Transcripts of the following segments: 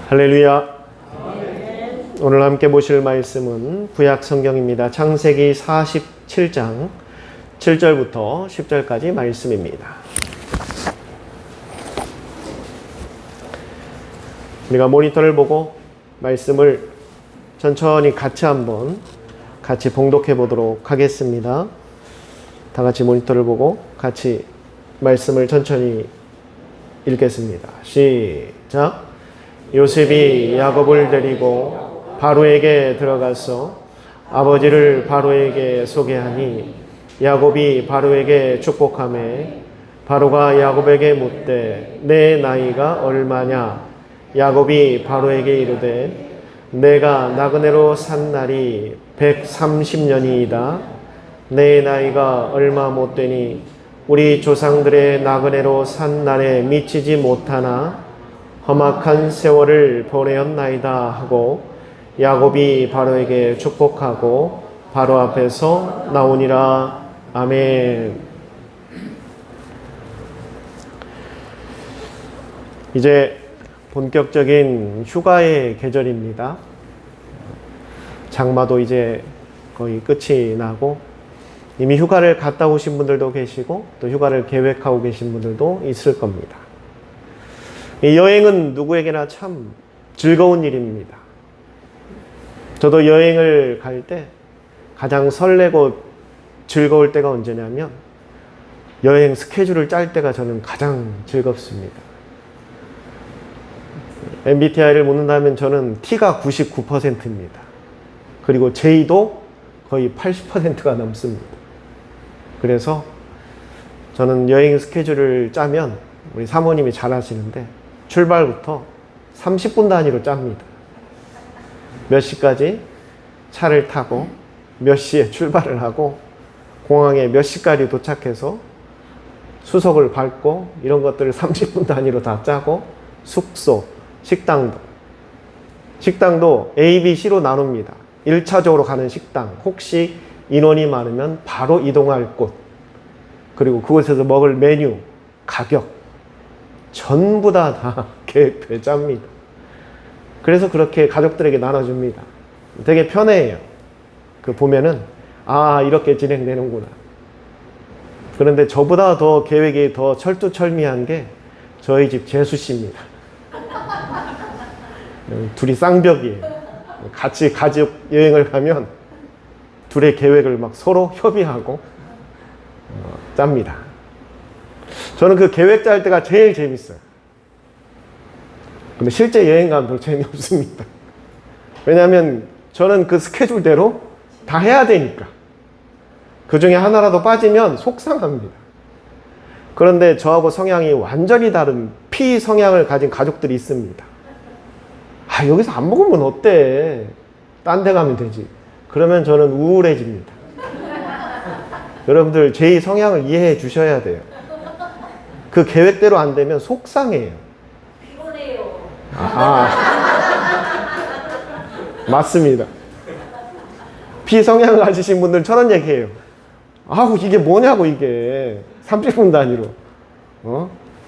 할렐루야. 오늘 함께 보실 말씀은 구약 성경입니다. 창세기 47장 7절부터 10절까지 말씀입니다. 우리가 모니터를 보고 말씀을 천천히 같이 봉독해 보도록 하겠습니다. 다 같이 모니터를 보고 같이 말씀을 천천히 읽겠습니다. 시작. 요셉이 야곱을 데리고 바로에게 들어가서 아버지를 바로에게 소개하니 야곱이 바로에게 축복하매 바로가 야곱에게 묻되 내 나이가 얼마냐? 야곱이 바로에게 이르되 내가 나그네로 산 날이 130년이이다. 내 나이가 얼마 못 되니 우리 조상들의 나그네로 산 날에 미치지 못하나 험악한 세월을 보내었나이다 하고 야곱이 바로에게 축복하고 바로 앞에서 나오니라. 아멘. 이제 본격적인 휴가의 계절입니다. 장마도 이제 거의 끝이 나고 이미 휴가를 갔다 오신 분들도 계시고 또 휴가를 계획하고 계신 분들도 있을 겁니다. 이 여행은 누구에게나 참 즐거운 일입니다. 저도 여행을 갈 때 가장 설레고 즐거울 때가 언제냐면 여행 스케줄을 짤 때가 저는 가장 즐겁습니다. MBTI를 묻는다면 저는 T가 99%입니다. 그리고 J도 거의 80%가 넘습니다. 그래서 저는 여행 스케줄을 짜면 우리 사모님이 잘 아시는데 출발부터 30분 단위로 짭니다. 몇 시까지 차를 타고 몇 시에 출발을 하고 공항에 몇 시까지 도착해서 수속을 밟고 이런 것들을 30분 단위로 다 짜고 숙소, 식당도 A, B, C로 나눕니다. 1차적으로 가는 식당, 혹시 인원이 많으면 바로 이동할 곳, 그리고 그곳에서 먹을 메뉴, 가격 전부 다 계획표에 짭니다. 그래서 그렇게 가족들에게 나눠줍니다. 되게 편해요. 보면은 이렇게 진행되는구나. 그런데 저보다 더 계획이 더 철두철미한 게 저희 집 재수 씨입니다. 둘이 쌍벽이에요. 같이 가족 여행을 가면 둘의 계획을 막 서로 협의하고 짭니다. 저는 그 계획 짤 때가 제일 재밌어요. 근데 실제 여행 가면 별로 재미없습니다. 왜냐하면 저는 그 스케줄대로 다 해야 되니까. 그 중에 하나라도 빠지면 속상합니다. 그런데 저하고 성향이 완전히 다른 P 성향을 가진 가족들이 있습니다. 여기서 안 먹으면 어때? 딴 데 가면 되지. 그러면 저는 우울해집니다. 여러분들 제 성향을 이해해 주셔야 돼요. 그 계획대로 안 되면 속상해요. 피곤해요. 맞습니다. 비성향을 가지신 분들 저런 얘기해요. 이게 뭐냐고 이게 30분 단위로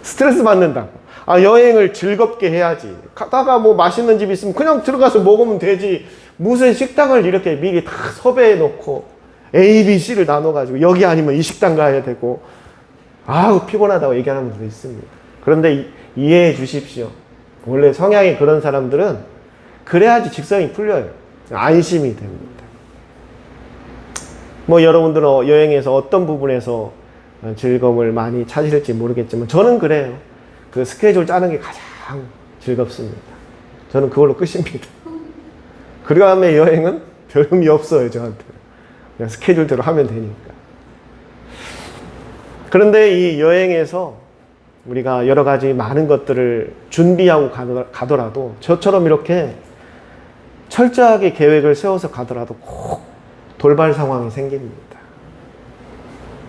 스트레스 받는다. 여행을 즐겁게 해야지. 가다가 뭐 맛있는 집 있으면 그냥 들어가서 먹으면 되지. 무슨 식당을 이렇게 미리 다 섭외해 놓고 A, B, C를 나눠가지고 여기 아니면 이 식당 가야 되고 피곤하다고 얘기하는 분도 있습니다. 그런데 이해해 주십시오. 원래 성향이 그런 사람들은 그래야지 직성이 풀려요. 안심이 됩니다. 여러분들은 여행에서 어떤 부분에서 즐거움을 많이 찾으실지 모르겠지만 저는 그래요. 그 스케줄 짜는 게 가장 즐겁습니다. 저는 그걸로 끝입니다. 그 다음에 여행은 별 의미 없어요, 저한테. 그냥 스케줄대로 하면 되니까. 그런데 이 여행에서 우리가 여러 가지 많은 것들을 준비하고 가더라도 저처럼 이렇게 철저하게 계획을 세워서 가더라도 꼭 돌발 상황이 생깁니다.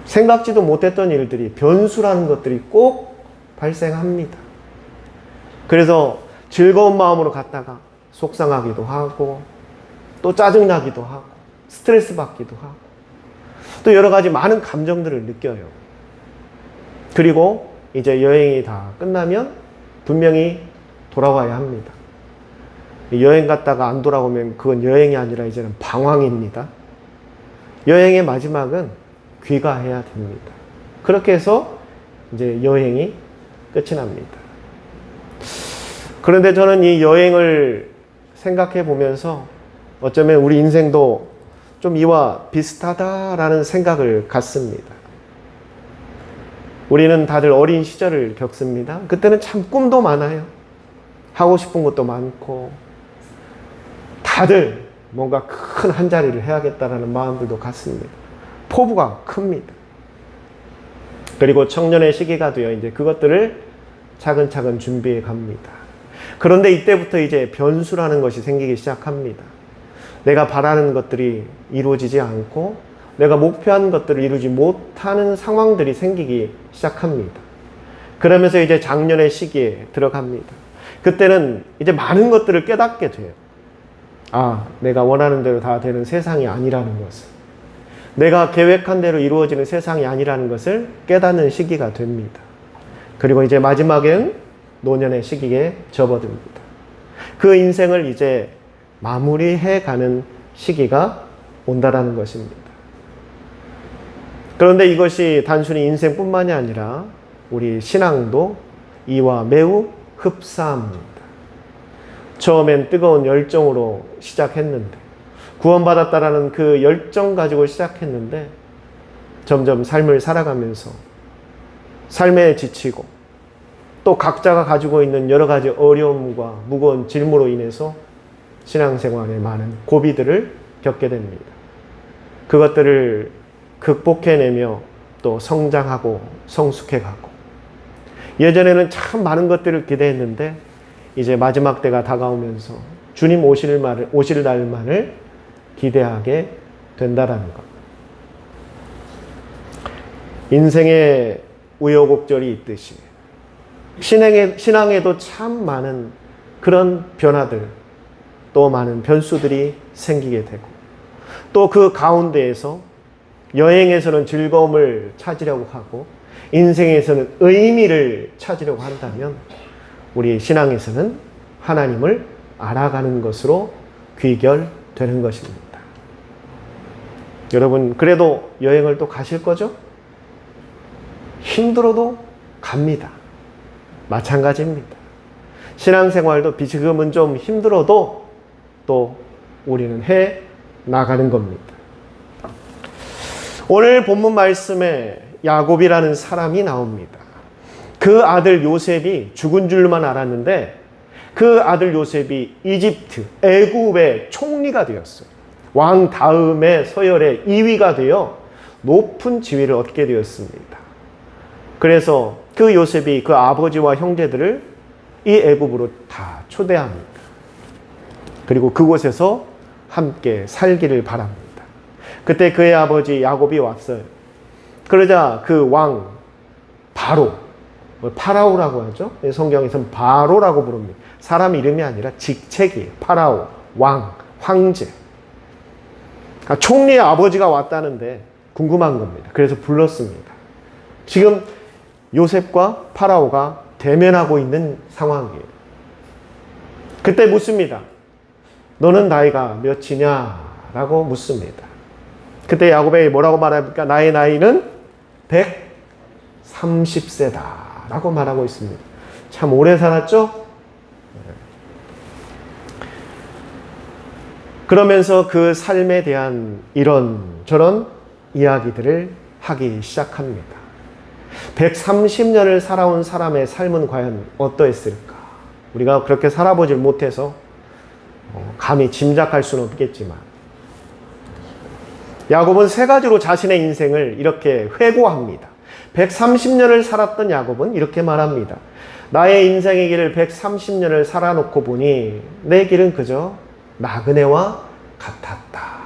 생각지도 못했던 일들이, 변수라는 것들이 꼭 발생합니다. 그래서 즐거운 마음으로 갔다가 속상하기도 하고 또 짜증나기도 하고 스트레스 받기도 하고 또 여러 가지 많은 감정들을 느껴요. 그리고 이제 여행이 다 끝나면 분명히 돌아와야 합니다. 여행 갔다가 안 돌아오면 그건 여행이 아니라 이제는 방황입니다. 여행의 마지막은 귀가해야 됩니다. 그렇게 해서 이제 여행이 끝이 납니다. 그런데 저는 이 여행을 생각해 보면서 어쩌면 우리 인생도 좀 이와 비슷하다라는 생각을 갖습니다. 우리는 다들 어린 시절을 겪습니다. 그때는 참 꿈도 많아요. 하고 싶은 것도 많고 다들 뭔가 큰 한 자리를 해야겠다라는 마음들도 같습니다. 포부가 큽니다. 그리고 청년의 시기가 되어 이제 그것들을 차근차근 준비해 갑니다. 그런데 이때부터 이제 변수라는 것이 생기기 시작합니다. 내가 바라는 것들이 이루어지지 않고 내가 목표한 것들을 이루지 못하는 상황들이 생기기 시작합니다. 그러면서 이제 장년의 시기에 들어갑니다. 그때는 이제 많은 것들을 깨닫게 돼요. 아, 내가 원하는 대로 다 되는 세상이 아니라는 것을, 내가 계획한 대로 이루어지는 세상이 아니라는 것을 깨닫는 시기가 됩니다. 그리고 이제 마지막엔 노년의 시기에 접어듭니다. 그 인생을 이제 마무리해 가는 시기가 온다라는 것입니다. 그런데 이것이 단순히 인생뿐만이 아니라 우리 신앙도 이와 매우 흡사합니다. 처음엔 뜨거운 열정으로 시작했는데, 구원받았다라는 그 열정 가지고 시작했는데 점점 삶을 살아가면서 삶에 지치고 또 각자가 가지고 있는 여러 가지 어려움과 무거운 짐으로 인해서 신앙생활에 많은 고비들을 겪게 됩니다. 그것들을 극복해내며 또 성장하고 성숙해가고, 예전에는 참 많은 것들을 기대했는데 이제 마지막 때가 다가오면서 주님 오실 날만을 기대하게 된다라는 것. 인생의 우여곡절이 있듯이 신앙에도 참 많은 그런 변화들, 또 많은 변수들이 생기게 되고, 또 그 가운데에서 여행에서는 즐거움을 찾으려고 하고 인생에서는 의미를 찾으려고 한다면 우리 신앙에서는 하나님을 알아가는 것으로 귀결되는 것입니다. 여러분, 그래도 여행을 또 가실 거죠? 힘들어도 갑니다. 마찬가지입니다. 신앙생활도 지금은 좀 힘들어도 또 우리는 해 나가는 겁니다. 오늘 본문 말씀에 야곱이라는 사람이 나옵니다. 그 아들 요셉이 죽은 줄만 알았는데 그 아들 요셉이 이집트, 애굽의 총리가 되었어요. 왕 다음에 서열의 2위가 되어 높은 지위를 얻게 되었습니다. 그래서 그 요셉이 그 아버지와 형제들을 이 애굽으로 다 초대합니다. 그리고 그곳에서 함께 살기를 바랍니다. 그때 그의 아버지 야곱이 왔어요. 그러자 그 왕 바로, 파라오라고 하죠. 성경에서는 바로라고 부릅니다. 사람 이름이 아니라 직책이에요. 파라오, 왕, 황제. 총리의 아버지가 왔다는데 궁금한 겁니다. 그래서 불렀습니다. 지금 요셉과 파라오가 대면하고 있는 상황이에요. 그때 묻습니다. 너는 나이가 몇이냐? 라고 묻습니다. 그때 야곱이 뭐라고 말합니까? 나의 나이는 130세다 라고 말하고 있습니다. 참 오래 살았죠? 그러면서 그 삶에 대한 이런저런 이야기들을 하기 시작합니다. 130년을 살아온 사람의 삶은 과연 어떠했을까? 우리가 그렇게 살아보질 못해서 감히 짐작할 수는 없겠지만, 야곱은 세 가지로 자신의 인생을 이렇게 회고합니다. 130년을 살았던 야곱은 이렇게 말합니다. 나의 인생의 길을 130년을 살아놓고 보니 내 길은 그저 나그네와 같았다.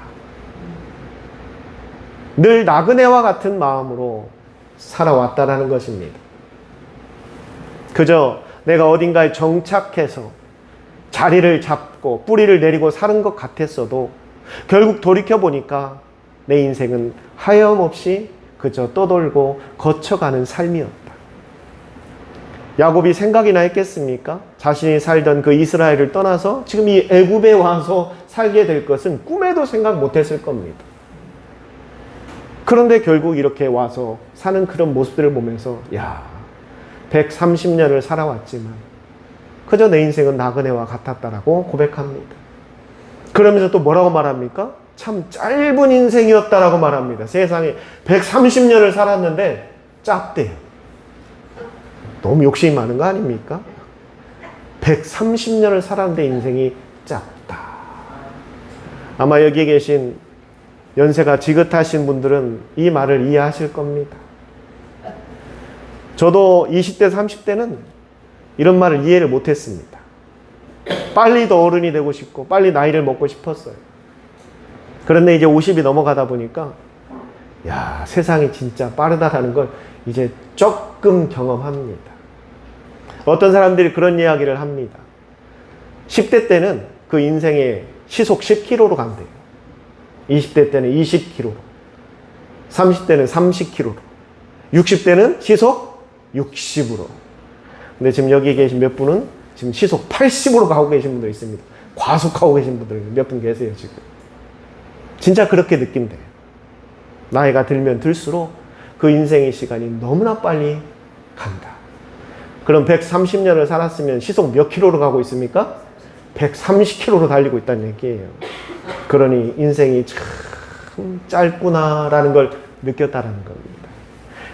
늘 나그네와 같은 마음으로 살아왔다라는 것입니다. 그저 내가 어딘가에 정착해서 자리를 잡고 뿌리를 내리고 사는 것 같았어도 결국 돌이켜보니까 내 인생은 하염없이 그저 떠돌고 거쳐가는 삶이었다. 야곱이 생각이나 했겠습니까? 자신이 살던 그 이스라엘을 떠나서 지금 이 애굽에 와서 살게 될 것은 꿈에도 생각 못했을 겁니다. 그런데 결국 이렇게 와서 사는 그런 모습들을 보면서 130년을 살아왔지만 그저 내 인생은 나그네와 같았다라고 고백합니다. 그러면서 또 뭐라고 말합니까? 참 짧은 인생이었다라고 말합니다. 세상에 130년을 살았는데 짧대요. 너무 욕심이 많은 거 아닙니까? 130년을 살았는데 인생이 짧다. 아마 여기 계신 연세가 지긋하신 분들은 이 말을 이해하실 겁니다. 저도 20대, 30대는 이런 말을 이해를 못했습니다. 빨리 더 어른이 되고 싶고 빨리 나이를 먹고 싶었어요. 그런데 이제 50이 넘어가다 보니까 세상이 진짜 빠르다라는 걸 이제 조금 경험합니다. 어떤 사람들이 그런 이야기를 합니다. 10대 때는 그 인생의 시속 10km로 간대요. 20대 때는 20km로, 30대는 30km로, 60대는 시속 60으로. 근데 지금 여기 계신 몇 분은 지금 시속 80으로 가고 계신 분도 있습니다. 과속하고 계신 분들 몇 분 계세요, 지금. 진짜 그렇게 느낀대요. 나이가 들면 들수록 그 인생의 시간이 너무나 빨리 간다. 그럼 130년을 살았으면 시속 몇 킬로로 가고 있습니까? 130킬로로 달리고 있다는 얘기예요. 그러니 인생이 참 짧구나라는 걸 느꼈다는 겁니다.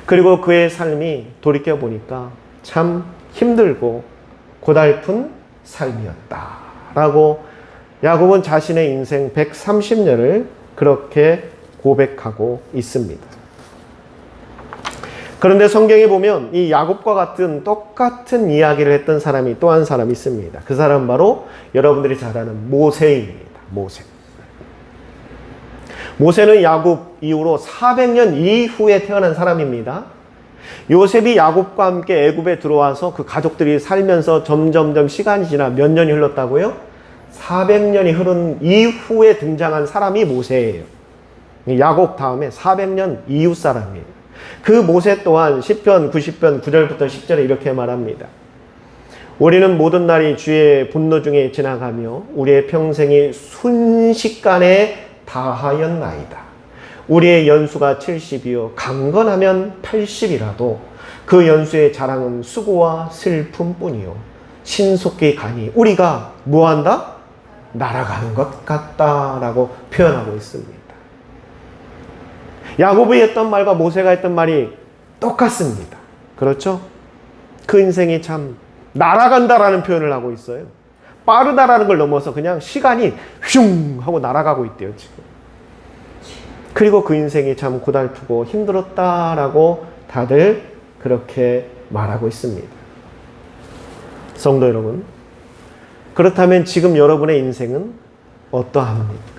그리고 그의 삶이 돌이켜보니까 참 힘들고 고달픈 삶이었다라고 야곱은 자신의 인생 130년을 그렇게 고백하고 있습니다. 그런데 성경에 보면 이 야곱과 같은 똑같은 이야기를 했던 사람이 또 한 사람이 있습니다. 그 사람은 바로 여러분들이 잘 아는 모세입니다. 모세는 야곱 이후로 400년 이후에 태어난 사람입니다. 요셉이 야곱과 함께 애굽에 들어와서 그 가족들이 살면서 점점점 시간이 지나 몇 년이 흘렀다고요? 400년이 흐른 이후에 등장한 사람이 모세예요. 야곱 다음에 400년 이후 사람이에요. 그 모세 또한 시편 90편 9절부터 10절에 이렇게 말합니다. 우리는 모든 날이 주의 분노 중에 지나가며 우리의 평생이 순식간에 다하였나이다. 우리의 연수가 70이요 강건하면 80이라도 그 연수의 자랑은 수고와 슬픔뿐이요 신속히 가니 우리가 뭐한다? 날아가는 것 같다라고 표현하고 있습니다. 야곱이 했던 말과 모세가 했던 말이 똑같습니다. 그렇죠? 그 인생이 참 날아간다라는 표현을 하고 있어요. 빠르다라는 걸 넘어서 그냥 시간이 슝 하고 날아가고 있대요, 지금. 그리고 그 인생이 참 고달프고 힘들었다라고 다들 그렇게 말하고 있습니다. 성도 여러분, 그렇다면 지금 여러분의 인생은 어떠합니까?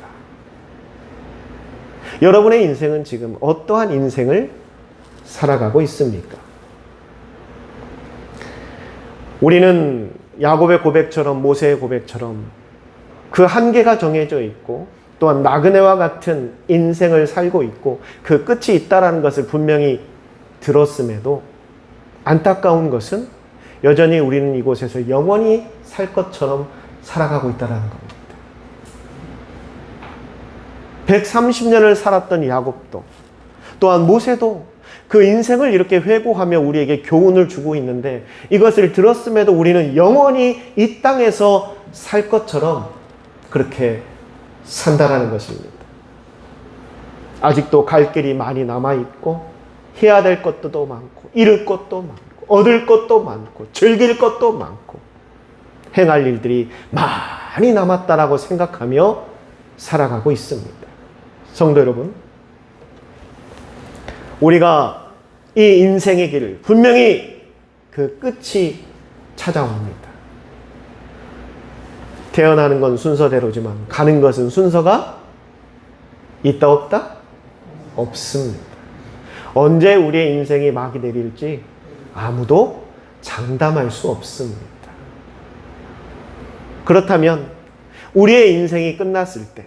여러분의 인생은 지금 어떠한 인생을 살아가고 있습니까? 우리는 야곱의 고백처럼 모세의 고백처럼 그 한계가 정해져 있고 또한 나그네와 같은 인생을 살고 있고 그 끝이 있다는 것을 분명히 들었음에도 안타까운 것은 여전히 우리는 이곳에서 영원히 살 것처럼 살아가고 있다는 겁니다. 130년을 살았던 야곱도 또한 모세도 그 인생을 이렇게 회고하며 우리에게 교훈을 주고 있는데 이것을 들었음에도 우리는 영원히 이 땅에서 살 것처럼 그렇게 산다라는 것입니다. 아직도 갈 길이 많이 남아있고 해야 될 것도 많고 잃을 것도 많고 얻을 것도 많고 즐길 것도 많고 행할 일들이 많이 남았다라고 생각하며 살아가고 있습니다. 성도 여러분, 우리가 이 인생의 길을 분명히 그 끝이 찾아옵니다. 태어나는 건 순서대로지만 가는 것은 순서가 있다 없다? 없습니다. 언제 우리의 인생이 막이 내릴지 아무도 장담할 수 없습니다. 그렇다면 우리의 인생이 끝났을 때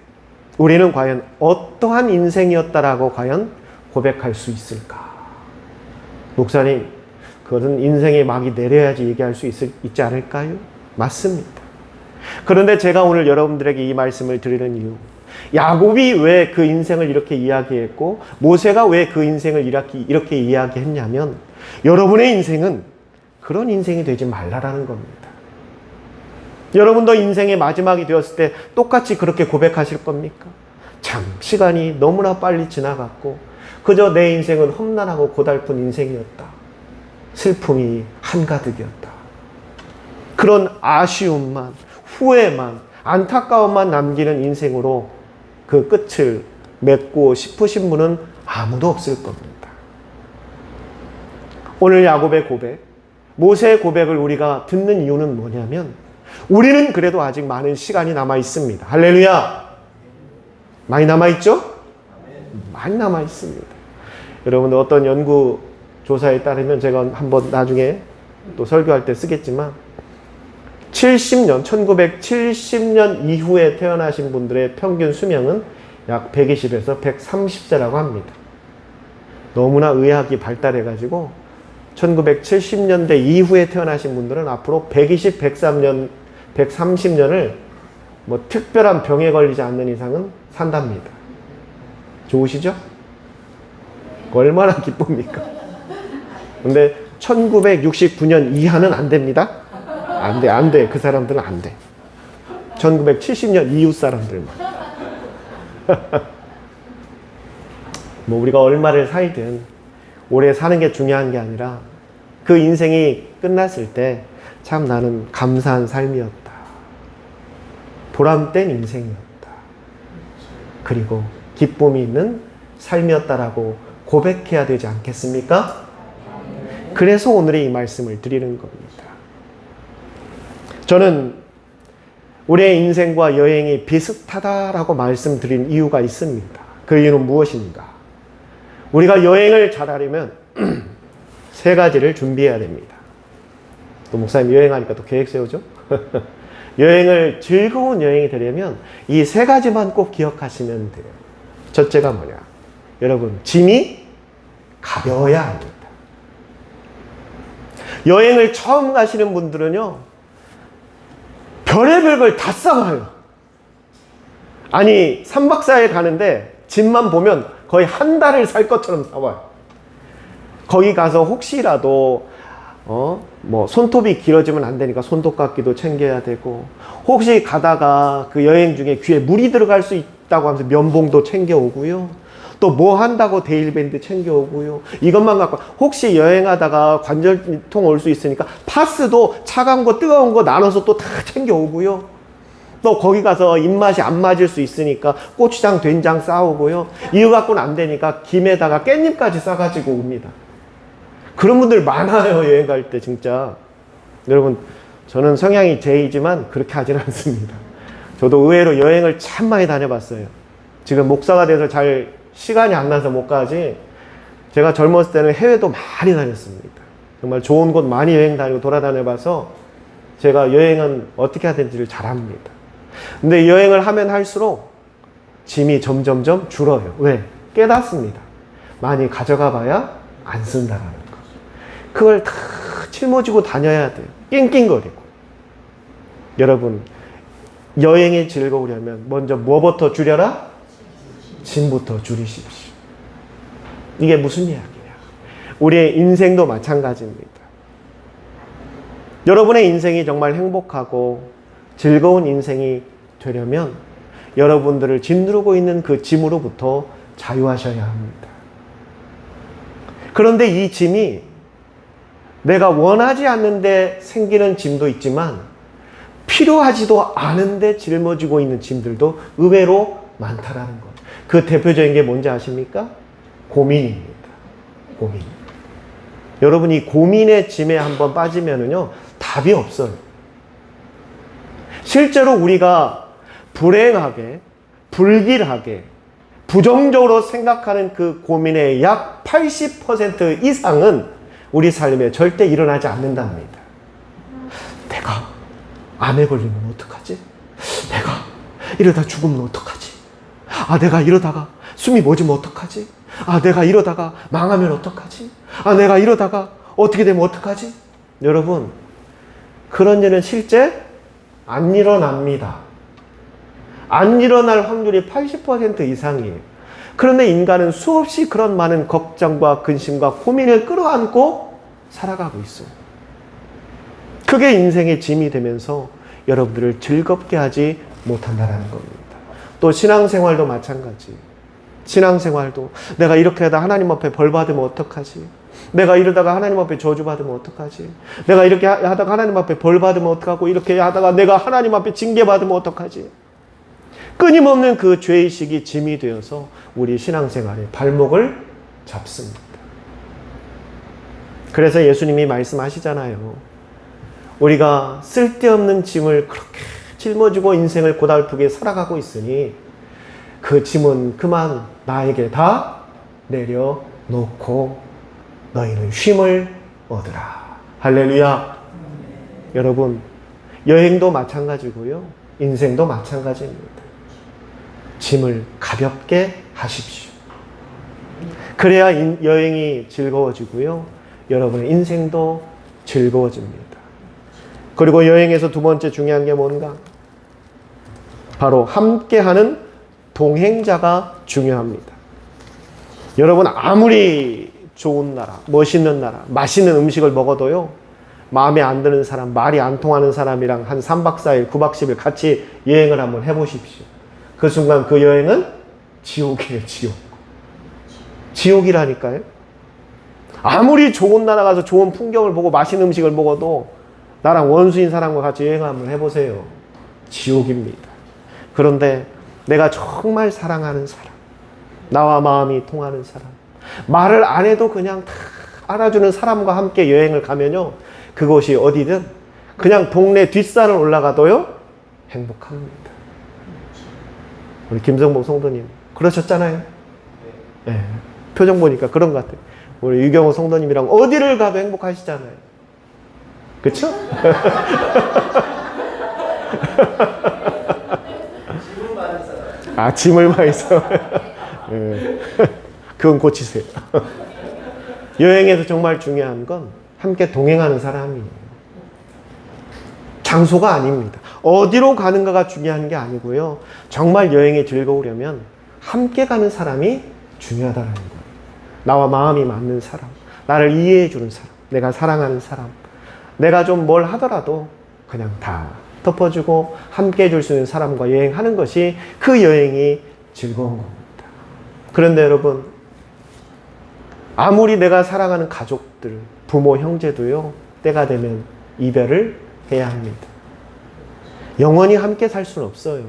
우리는 과연 어떠한 인생이었다라고 과연 고백할 수 있을까? 목사님, 그것은 인생의 막이 내려야지 얘기할 수 있지 않을까요? 맞습니다. 그런데 제가 오늘 여러분들에게 이 말씀을 드리는 이유, 야곱이 왜 그 인생을 이렇게 이야기했고 모세가 왜 그 인생을 이렇게 이야기했냐면, 여러분의 인생은 그런 인생이 되지 말라라는 겁니다. 여러분도 인생의 마지막이 되었을 때 똑같이 그렇게 고백하실 겁니까? 참, 시간이 너무나 빨리 지나갔고 그저 내 인생은 험난하고 고달픈 인생이었다. 슬픔이 한가득이었다. 그런 아쉬움만, 후회만, 안타까움만 남기는 인생으로 그 끝을 맺고 싶으신 분은 아무도 없을 겁니다. 오늘 야곱의 고백, 모세의 고백을 우리가 듣는 이유는 뭐냐면, 우리는 그래도 아직 많은 시간이 남아 있습니다. 할렐루야! 많이 남아 있죠? 많이 남아 있습니다. 여러분, 어떤 연구 조사에 따르면, 제가 한번 나중에 또 설교할 때 쓰겠지만, 1970년 이후에 태어나신 분들의 평균 수명은 약 120에서 130세라고 합니다. 너무나 의학이 발달해가지고 1970년대 이후에 태어나신 분들은 앞으로 120, 130년을 뭐 특별한 병에 걸리지 않는 이상은 산답니다. 좋으시죠? 얼마나 기쁩니까? 근데 1969년 이하는 안 됩니다. 안 돼. 그 사람들은 안 돼. 1970년 이후 사람들만. 뭐 우리가 얼마를 살든 오래 사는 게 중요한 게 아니라, 그 인생이 끝났을 때 참 나는 감사한 삶이었다. 보람된 인생이었다. 그리고 기쁨이 있는 삶이었다라고 고백해야 되지 않겠습니까? 그래서 오늘의 이 말씀을 드리는 겁니다. 저는 우리의 인생과 여행이 비슷하다라고 말씀드린 이유가 있습니다. 그 이유는 무엇인가? 우리가 여행을 잘하려면 세 가지를 준비해야 됩니다. 또 목사님 여행하니까 또 계획 세우죠? 여행을 즐거운 여행이 되려면 이 세 가지만 꼭 기억하시면 돼요. 첫째가 뭐냐? 여러분, 짐이 가벼워야 합니다. 여행을 처음 가시는 분들은요, 별의별 걸 다 싸와요. 아니, 3박 4일 가는데 짐만 보면 거의 한 달을 살 것처럼 싸와요. 거기 가서 혹시라도 뭐 손톱이 길어지면 안 되니까 손톱깎이도 챙겨야 되고, 혹시 가다가 그 여행 중에 귀에 물이 들어갈 수 있다고 하면서 면봉도 챙겨오고요. 또 뭐 한다고 데일밴드 챙겨오고요. 이것만 갖고 혹시 여행하다가 관절통 올 수 있으니까 파스도 차가운 거 뜨거운 거 나눠서 또 다 챙겨오고요. 또 거기 가서 입맛이 안 맞을 수 있으니까 고추장 된장 싸오고요. 이거 갖고는 안 되니까 김에다가 깻잎까지 싸가지고 옵니다. 그런 분들 많아요. 여행 갈 때 진짜. 여러분, 저는 성향이 J이지만 그렇게 하진 않습니다. 저도 의외로 여행을 참 많이 다녀봤어요. 지금 목사가 돼서 잘 시간이 안 나서 못 가지, 제가 젊었을 때는 해외도 많이 다녔습니다. 정말 좋은 곳 많이 여행 다니고 돌아다녀봐서 제가 여행은 어떻게 해야 되는지를 잘 압니다. 근데 여행을 하면 할수록 짐이 점점점 줄어요. 왜? 깨닫습니다. 많이 가져가 봐야 안 쓴다라는 거. 그걸 다 짊어지고 다녀야 돼요. 낑낑거리고. 여러분, 여행이 즐거우려면 먼저 뭐부터 줄여라? 짐부터 줄이십시오. 이게 무슨 이야기냐? 우리의 인생도 마찬가지입니다. 여러분의 인생이 정말 행복하고 즐거운 인생이 되려면 여러분들을 짓누르고 있는 그 짐으로부터 자유하셔야 합니다. 그런데 이 짐이 내가 원하지 않는데 생기는 짐도 있지만 필요하지도 않은데 짊어지고 있는 짐들도 의외로 많다라는 것. 그 대표적인 게 뭔지 아십니까? 고민입니다. 고민. 여러분이 고민의 짐에 한번 빠지면은요, 답이 없어요. 실제로 우리가 불행하게, 불길하게, 부정적으로 생각하는 그 고민의 약 80% 이상은 우리 삶에 절대 일어나지 않는답니다. 내가 암에 걸리면 어떡하지? 내가 이러다 죽으면 어떡하지? 아, 내가 이러다가 숨이 멎으면 어떡하지? 아, 내가 이러다가 망하면 어떡하지? 아, 내가 이러다가 어떻게 되면 어떡하지? 여러분, 그런 일은 실제 안 일어납니다. 안 일어날 확률이 80% 이상이에요. 그런데 인간은 수없이 그런 많은 걱정과 근심과 고민을 끌어안고 살아가고 있어요. 그게 인생의 짐이 되면서 여러분들을 즐겁게 하지 못한다는 겁니다. 또 신앙생활도 마찬가지. 신앙생활도 내가 이렇게 하다 하나님 앞에 벌 받으면 어떡하지? 내가 이러다가 하나님 앞에 저주 받으면 어떡하지? 내가 이렇게 하다가 하나님 앞에 벌 받으면 어떡하고, 이렇게 하다가 내가 하나님 앞에 징계 받으면 어떡하지? 끊임없는 그 죄의식이 짐이 되어서 우리 신앙생활에 발목을 잡습니다. 그래서 예수님이 말씀하시잖아요. 우리가 쓸데없는 짐을 그렇게 짊어지고 인생을 고달프게 살아가고 있으니 그 짐은 그만 나에게 다 내려놓고 너희는 쉼을 얻으라. 할렐루야. 여러분, 여행도 마찬가지고요. 인생도 마찬가지입니다. 짐을 가볍게 하십시오. 그래야 여행이 즐거워지고요. 여러분의 인생도 즐거워집니다. 그리고 여행에서 두 번째 중요한 게 뭔가? 바로 함께하는 동행자가 중요합니다. 여러분, 아무리 좋은 나라, 멋있는 나라, 맛있는 음식을 먹어도요, 마음에 안 드는 사람, 말이 안 통하는 사람이랑 한 3박 4일, 9박 10일 같이 여행을 한번 해보십시오. 그 순간 그 여행은 지옥이에요, 지옥. 지옥이라니까요. 아무리 좋은 나라 가서 좋은 풍경을 보고 맛있는 음식을 먹어도 나랑 원수인 사람과 같이 여행 한번 해보세요. 지옥입니다. 그런데 내가 정말 사랑하는 사람, 나와 마음이 통하는 사람, 말을 안 해도 그냥 다 알아주는 사람과 함께 여행을 가면요, 그곳이 어디든 그냥 동네 뒷산을 올라가도요 행복합니다. 우리 김성복 성도님 그러셨잖아요. 네. 표정 보니까 그런 것 같아요. 우리 유경호 성도님이랑 어디를 가도 행복하시잖아요. 그쵸? 아, 짐을 많이 써. 네. 그건 고치세요. 여행에서 정말 중요한 건 함께 동행하는 사람이에요. 장소가 아닙니다. 어디로 가는가가 중요한 게 아니고요. 정말 여행이 즐거우려면 함께 가는 사람이 중요하다는 거예요. 나와 마음이 맞는 사람, 나를 이해해 주는 사람, 내가 사랑하는 사람, 내가 좀 뭘 하더라도 그냥 다 덮어주고 함께 해줄 수 있는 사람과 여행하는 것이 그 여행이 즐거운 겁니다. 그런데 여러분, 아무리 내가 사랑하는 가족들, 부모, 형제도요, 때가 되면 이별을 해야 합니다. 영원히 함께 살 수는 없어요.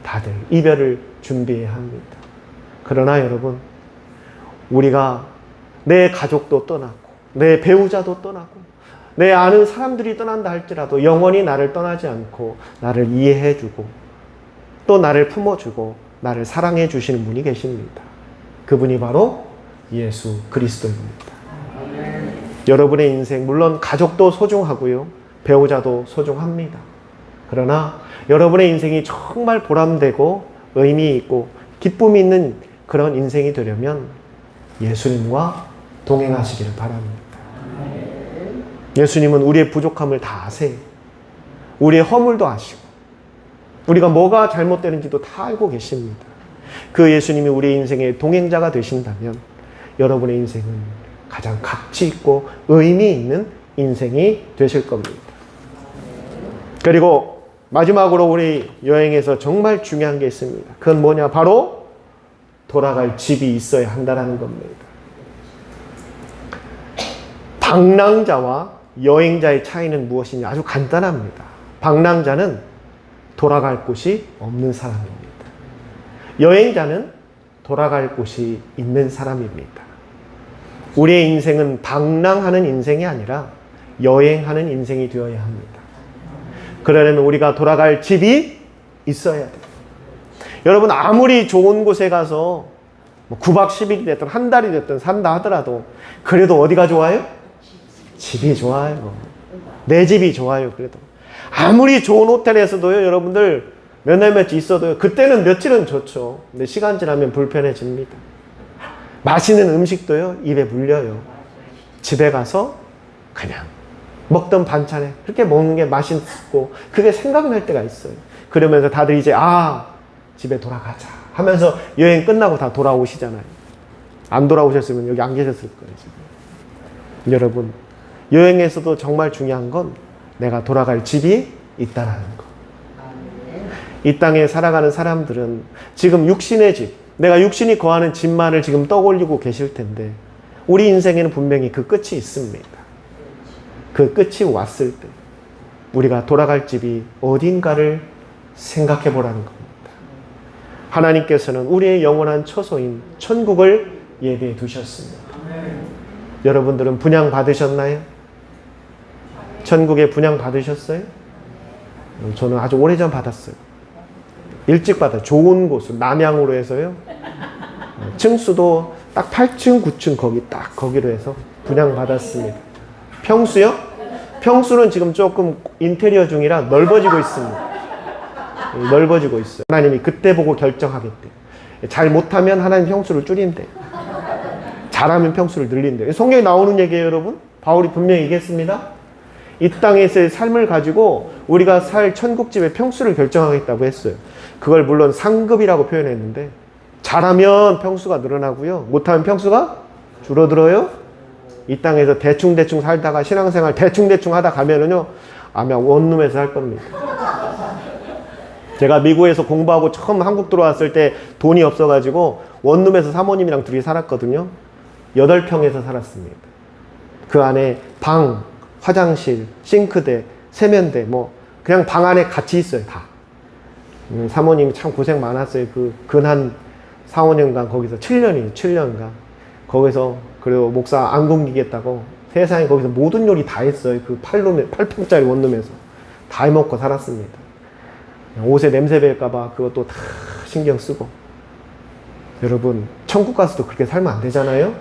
다들 이별을 준비해야 합니다. 그러나 여러분, 우리가 내 가족도 떠나고 내 배우자도 떠나고 내 아는 사람들이 떠난다 할지라도 영원히 나를 떠나지 않고 나를 이해해주고 또 나를 품어주고 나를 사랑해 주시는 분이 계십니다. 그분이 바로 예수 그리스도입니다. 여러분의 인생, 물론 가족도 소중하고요, 배우자도 소중합니다. 그러나 여러분의 인생이 정말 보람되고 의미 있고 기쁨이 있는 그런 인생이 되려면 예수님과 동행하시기를 바랍니다. 예수님은 우리의 부족함을 다 아세요. 우리의 허물도 아시고 우리가 뭐가 잘못되는지도 다 알고 계십니다. 그 예수님이 우리의 인생의 동행자가 되신다면 여러분의 인생은 가장 가치 있고 의미 있는 인생이 되실 겁니다. 그리고 마지막으로 우리 여행에서 정말 중요한 게 있습니다. 그건 뭐냐? 바로 돌아갈 집이 있어야 한다는 겁니다. 방랑자와 여행자의 차이는 무엇이냐? 아주 간단합니다. 방랑자는 돌아갈 곳이 없는 사람입니다. 여행자는 돌아갈 곳이 있는 사람입니다. 우리의 인생은 방랑하는 인생이 아니라 여행하는 인생이 되어야 합니다. 그러려면 우리가 돌아갈 집이 있어야 돼요. 여러분, 아무리 좋은 곳에 가서 9박 10일이 됐든 한 달이 됐든 산다 하더라도 그래도 어디가 좋아요? 집이 좋아요. 내 집이 좋아요. 그래도 아무리 좋은 호텔에서도요, 여러분들 몇 날 며칠 있어도요, 그때는 며칠은 좋죠. 근데 시간 지나면 불편해집니다. 맛있는 음식도요, 입에 물려요. 집에 가서 그냥 먹던 반찬에 그렇게 먹는 게 맛있고 그게 생각날 때가 있어요. 그러면서 다들 이제 집에 돌아가자 하면서 여행 끝나고 다 돌아오시잖아요. 안 돌아오셨으면 여기 안 계셨을 거예요, 지금. 여러분, 여행에서도 정말 중요한 건 내가 돌아갈 집이 있다라는 거. 이 땅에 살아가는 사람들은 지금 육신의 집, 내가 육신이 거하는 집만을 지금 떠올리고 계실 텐데 우리 인생에는 분명히 그 끝이 있습니다. 그 끝이 왔을 때 우리가 돌아갈 집이 어딘가를 생각해 보라는 겁니다. 하나님께서는 우리의 영원한 처소인 천국을 예비해 두셨습니다. 여러분들은 분양 받으셨나요? 천국에 분양 받으셨어요? 저는 아주 오래전 받았어요. 일찍 받아 좋은 곳으로 남양으로 해서요. 층수도 딱 8층, 9층 거기로 해서 분양 받았습니다. 평수요? 평수는 지금 조금 인테리어 중이라 넓어지고 있습니다. 넓어지고 있어요. 하나님이 그때 보고 결정하겠대. 잘 못하면 하나님 평수를 줄인대. 잘하면 평수를 늘린대. 성경에 나오는 얘기예요, 여러분. 바울이 분명히 얘기했습니다. 이 땅에서의 삶을 가지고 우리가 살 천국집의 평수를 결정하겠다고 했어요. 그걸 물론 상급이라고 표현했는데 잘하면 평수가 늘어나고요. 못하면 평수가 줄어들어요. 이 땅에서 대충 살다가 신앙생활 대충 하다 가면은요, 아마 원룸에서 할 겁니다. 제가 미국에서 공부하고 처음 한국 들어왔을 때 돈이 없어가지고 원룸에서 사모님이랑 둘이 살았거든요. 8평에서 살았습니다. 그 안에 방, 화장실, 싱크대, 세면대, 그냥 방 안에 같이 있어요, 다. 사모님이 참 고생 많았어요. 근 4, 5년간 거기서 7년간. 거기서, 그리고 목사 안 굶기겠다고 세상에 거기서 모든 요리 다 했어요. 그 8평짜리 원룸에서. 다 해먹고 살았습니다. 옷에 냄새 뵐까봐 그것도 다 신경 쓰고. 여러분, 천국 가서도 그렇게 살면 안 되잖아요?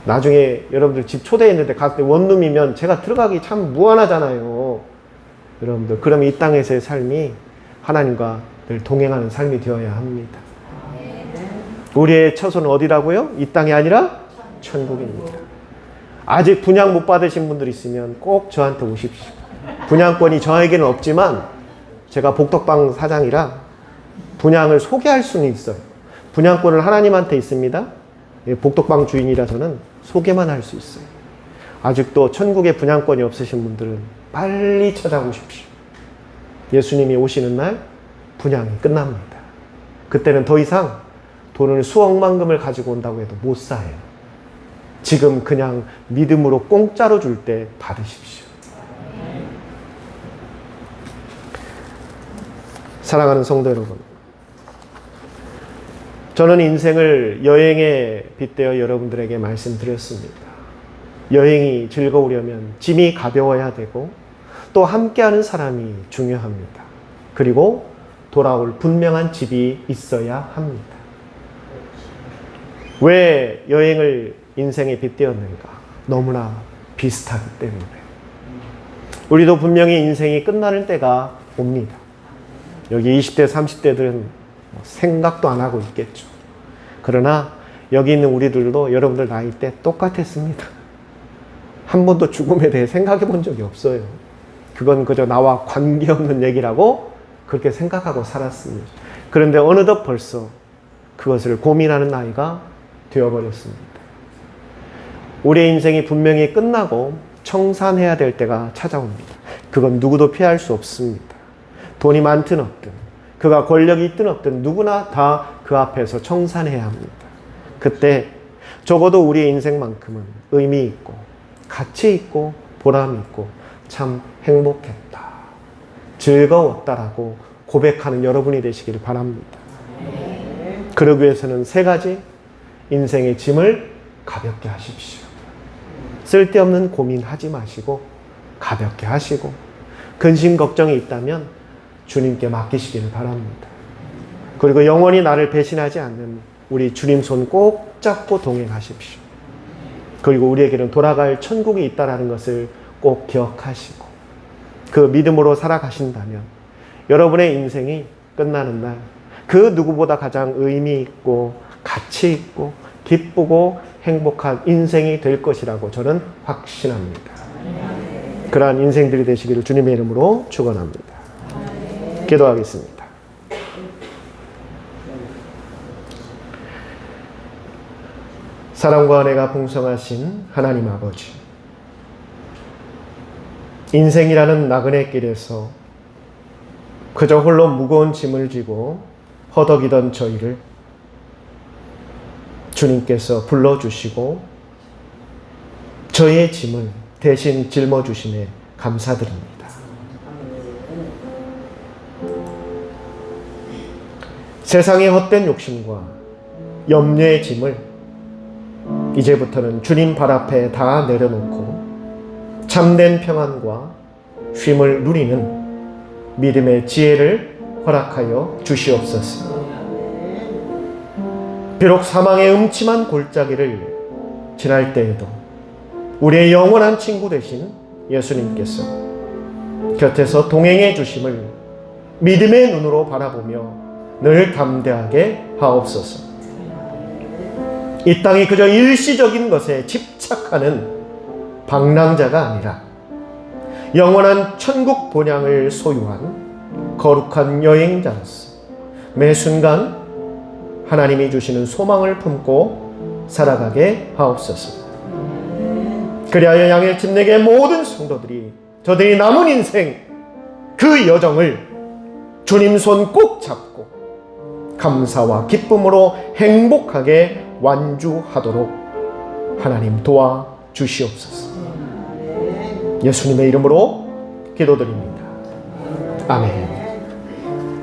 나중에 여러분들 집 초대했는데 갔을 때 원룸이면 제가 들어가기 참 무안하잖아요. 여러분들, 그러면 이 땅에서의 삶이 하나님과 늘 동행하는 삶이 되어야 합니다. 우리의 처소는 어디라고요? 이 땅이 아니라 천국입니다. 아직 분양 못 받으신 분들 있으면 꼭 저한테 오십시오. 분양권이 저에게는 없지만 제가 복덕방 사장이라 분양을 소개할 수는 있어요. 분양권은 하나님한테 있습니다. 복덕방 주인이라서는 소개만 할 수 있어요. 아직도 천국에 분양권이 없으신 분들은 빨리 찾아오십시오. 예수님이 오시는 날 분양이 끝납니다. 그때는 더 이상 돈을 수억만금을 가지고 온다고 해도 못 사요. 지금 그냥 믿음으로 공짜로 줄 때 받으십시오. 사랑하는 성도 여러분, 저는 인생을 여행에 빗대어 여러분들에게 말씀드렸습니다. 여행이 즐거우려면 짐이 가벼워야 되고 또 함께하는 사람이 중요합니다. 그리고 돌아올 분명한 집이 있어야 합니다. 왜 여행을 인생에 빗대었는가? 너무나 비슷하기 때문에. 우리도 분명히 인생이 끝나는 때가 옵니다. 여기 20대, 30대들은 생각도 안 하고 있겠죠. 그러나 여기 있는 우리들도 여러분들 나이 때 똑같았습니다. 한 번도 죽음에 대해 생각해 본 적이 없어요. 그건 그저 나와 관계없는 얘기라고 그렇게 생각하고 살았습니다. 그런데 어느덧 벌써 그것을 고민하는 나이가 되어버렸습니다. 우리의 인생이 분명히 끝나고 청산해야 될 때가 찾아옵니다. 그건 누구도 피할 수 없습니다. 돈이 많든 없든, 그가 권력이 있든 없든 누구나 다 그 앞에서 청산해야 합니다. 그때 적어도 우리의 인생만큼은 의미 있고 가치 있고 보람 있고 참 행복했다, 즐거웠다라고 고백하는 여러분이 되시기를 바랍니다. 그러기 위해서는 3가지 인생의 짐을 가볍게 하십시오. 쓸데없는 고민하지 마시고 가볍게 하시고 근심 걱정이 있다면 주님께 맡기시기를 바랍니다. 그리고 영원히 나를 배신하지 않는 우리 주님 손 꼭 잡고 동행하십시오. 그리고 우리에게는 돌아갈 천국이 있다는 것을 꼭 기억하시고 그 믿음으로 살아가신다면 여러분의 인생이 끝나는 날 그 누구보다 가장 의미 있고 가치 있고 기쁘고 행복한 인생이 될 것이라고 저는 확신합니다. 그러한 인생들이 되시기를 주님의 이름으로 축원합니다. 기도하겠습니다. 사랑과 은혜가 풍성하신 하나님 아버지, 인생이라는 나그네 길에서 그저 홀로 무거운 짐을 지고 허덕이던 저희를 주님께서 불러주시고 저희의 짐을 대신 짊어주심에 감사드립니다. 세상의 헛된 욕심과 염려의 짐을 이제부터는 주님 발 앞에 다 내려놓고 참된 평안과 쉼을 누리는 믿음의 지혜를 허락하여 주시옵소서. 비록 사망의 음침한 골짜기를 지날 때에도 우리의 영원한 친구 되신 예수님께서 곁에서 동행해 주심을 믿음의 눈으로 바라보며 늘 담대하게 하옵소서. 이 땅이 그저 일시적인 것에 집착하는 방랑자가 아니라 영원한 천국 본향을 소유한 거룩한 여행자로서 매 순간 하나님이 주시는 소망을 품고 살아가게 하옵소서. 그리하여 양일집 내게 모든 성도들이 저들이 남은 인생 그 여정을 주님 손 꼭 잡고 감사와 기쁨으로 행복하게 완주하도록 하나님 도와 주시옵소서. 예수님의 이름으로 기도드립니다. 아멘.